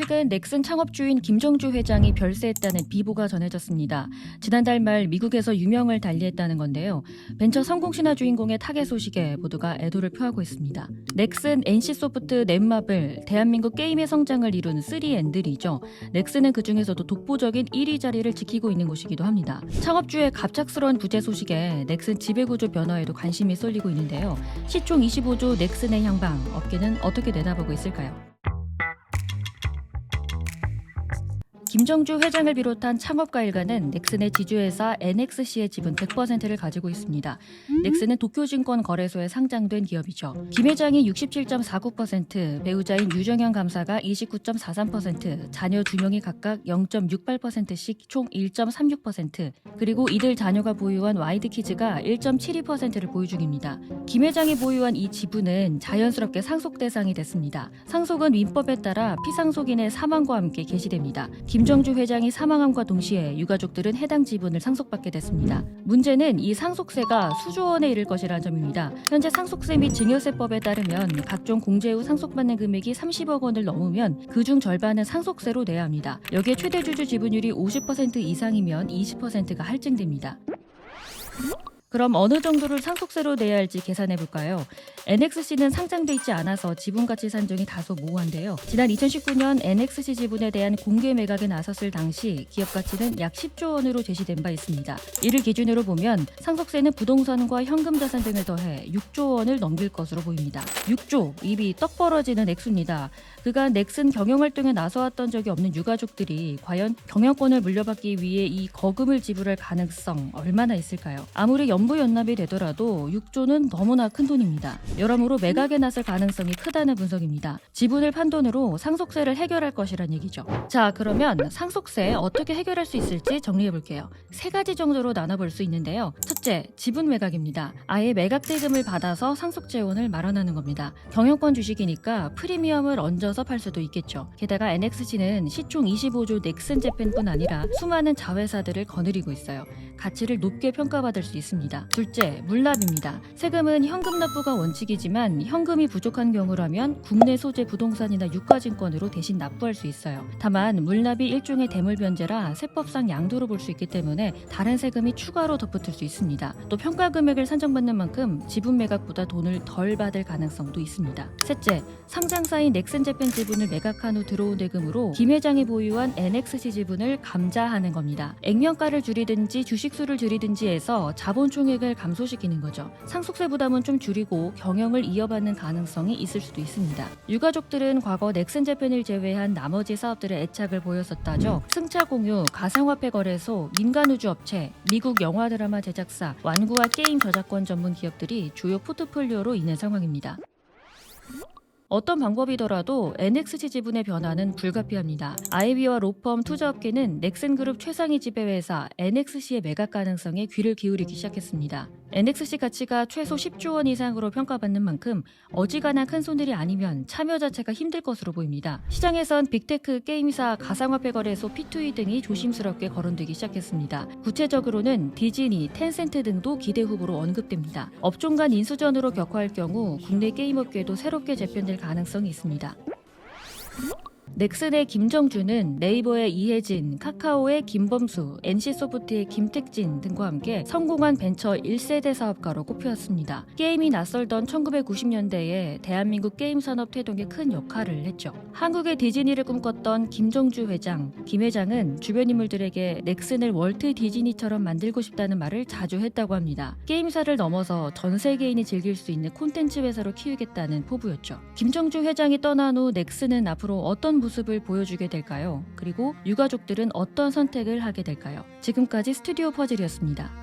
최근 넥슨 창업주인 김정주 회장이 별세했다는 비보가 전해졌습니다. 지난달 말 미국에서 유명을 달리했다는 건데요. 벤처 성공 신화 주인공의 타계 소식에 모두가 애도를 표하고 있습니다. 넥슨, NC소프트, 넷마블, 대한민국 게임의 성장을 이룬 3N들이죠. 넥슨은 그중에서도 독보적인 1위 자리를 지키고 있는 곳이기도 합니다. 창업주의 갑작스러운 부재 소식에 넥슨 지배구조 변화에도 관심이 쏠리고 있는데요. 시총 25조 넥슨의 향방, 업계는 어떻게 내다보고 있을까요? 김정주 회장을 비롯한 창업가 일가는 넥슨의 지주회사 NXC의 지분 100%를 가지고 있습니다. 넥슨은 도쿄증권 거래소에 상장된 기업이죠. 김 회장이 67.49%, 배우자인 유정현 감사가 29.43%, 자녀 2명이 각각 0.68%씩 총 1.36%, 그리고 이들 자녀가 보유한 와이드키즈가 1.72%를 보유 중입니다. 김 회장이 보유한 이 지분은 자연스럽게 상속 대상이 됐습니다. 상속은 민법에 따라 피상속인의 사망과 함께 개시됩니다. 김정주 회장이 사망함과 동시에 유가족들은 해당 지분을 상속받게 됐습니다. 문제는 이 상속세가 수조 원에 이를 것이라는 점입니다. 현재 상속세 및 증여세법에 따르면 각종 공제 후 상속받는 금액이 30억 원을 넘으면 그중 절반은 상속세로 내야 합니다. 여기에 최대 주주 지분율이 50% 이상이면 20%가 할증됩니다. 그럼 어느 정도를 상속세로 내야 할지 계산해 볼까요? NXC는 상장돼 있지 않아서 지분가치 산정이 다소 모호한데요. 지난 2019년 NXC 지분에 대한 공개 매각에 나섰을 당시 기업 가치는 약 10조 원으로 제시된 바 있습니다. 이를 기준으로 보면 상속세는 부동산과 현금 자산 등을 더해 6조 원을 넘길 것으로 보입니다. 6조, 입이 떡 벌어지는 액수입니다. 그간 넥슨 경영활동에 나서왔던 적이 없는 유가족들이 과연 경영권을 물려받기 위해 이 거금을 지불할 가능성 얼마나 있을까요? 아무리 연부연납이 되더라도 6조는 너무나 큰 돈입니다. 여러모로 매각에 나설 가능성이 크다는 분석입니다. 지분을 판 돈으로 상속세를 해결할 것이란 얘기죠. 자, 그러면 상속세 어떻게 해결할 수 있을지 정리해볼게요. 세 가지 정도로 나눠볼 수 있는데요. 첫째, 지분 매각입니다. 아예 매각 대금을 받아서 상속 재원을 마련하는 겁니다. 경영권 주식이니까 프리미엄을 얹어서 팔 수도 있겠죠. 게다가 NXC는 시총 25조 넥슨 재팬뿐 아니라 수많은 자회사들을 거느리고 있어요. 가치를 높게 평가받을 수 있습니다. 둘째, 물납입니다. 세금은 현금 납부가 원칙이지만 현금이 부족한 경우라면 국내 소재 부동산이나 유가증권으로 대신 납부할 수 있어요. 다만 물납이 일종의 대물변제라 세법상 양도로 볼 수 있기 때문에 다른 세금이 추가로 덧붙을 수 있습니다. 또 평가 금액을 산정받는 만큼 지분 매각보다 돈을 덜 받을 가능성도 있습니다. 셋째, 상장사인 넥슨 재팬 지분을 매각한 후 들어온 대금으로 김 회장이 보유한 NXC 지분을 감자하는 겁니다. 액면가를 줄이든지 주식수를 줄이든지 해서 자본 총액을 감소시키는 거죠. 상속세 부담은 좀 줄이고 경영을 이어받는 가능성이 있을 수도 있습니다. 유가족들은 과거 넥슨 재팬을 제외한 나머지 사업들의 애착을 보였었다죠. 승차공유, 가상화폐 거래소, 민간우주업체, 미국 영화 드라마 제작사, 완구와 게임 저작권 전문 기업들이 주요 포트폴리오로 있는 상황입니다. 어떤 방법이더라도 NXC 지분의 변화는 불가피합니다. 아이비와 로펌 투자업계는 넥슨그룹 최상위 지배회사 NXC의 매각 가능성에 귀를 기울이기 시작했습니다. NXC 가치가 최소 10조 원 이상으로 평가받는 만큼 어지간한 큰 손실이 아니면 참여 자체가 힘들 것으로 보입니다. 시장에선 빅테크, 게임사, 가상화폐 거래소, P2E 등이 조심스럽게 거론되기 시작했습니다. 구체적으로는 디즈니, 텐센트 등도 기대 후보로 언급됩니다. 업종 간 인수전으로 격화할 경우 국내 게임업계도 새롭게 재편될 가능성이 있습니다. 넥슨의 김정주는 네이버의 이혜진, 카카오의 김범수, NC소프트의 김택진 등과 함께 성공한 벤처 1세대 사업가로 꼽혔습니다. 게임이 낯설던 1990년대에 대한민국 게임 산업 태동에 큰 역할을 했죠. 한국의 디즈니를 꿈꿨던 김정주 회장, 김 회장은 주변 인물들에게 넥슨을 월트 디즈니처럼 만들고 싶다는 말을 자주 했다고 합니다. 게임사를 넘어서 전 세계인이 즐길 수 있는 콘텐츠 회사로 키우겠다는 포부였죠. 김정주 회장이 떠난 후 넥슨은 앞으로 어떤 모습을 보여주게 될까요? 그리고 유가족들은 어떤 선택을 하게 될까요? 지금까지 스튜디오 퍼즐이었습니다.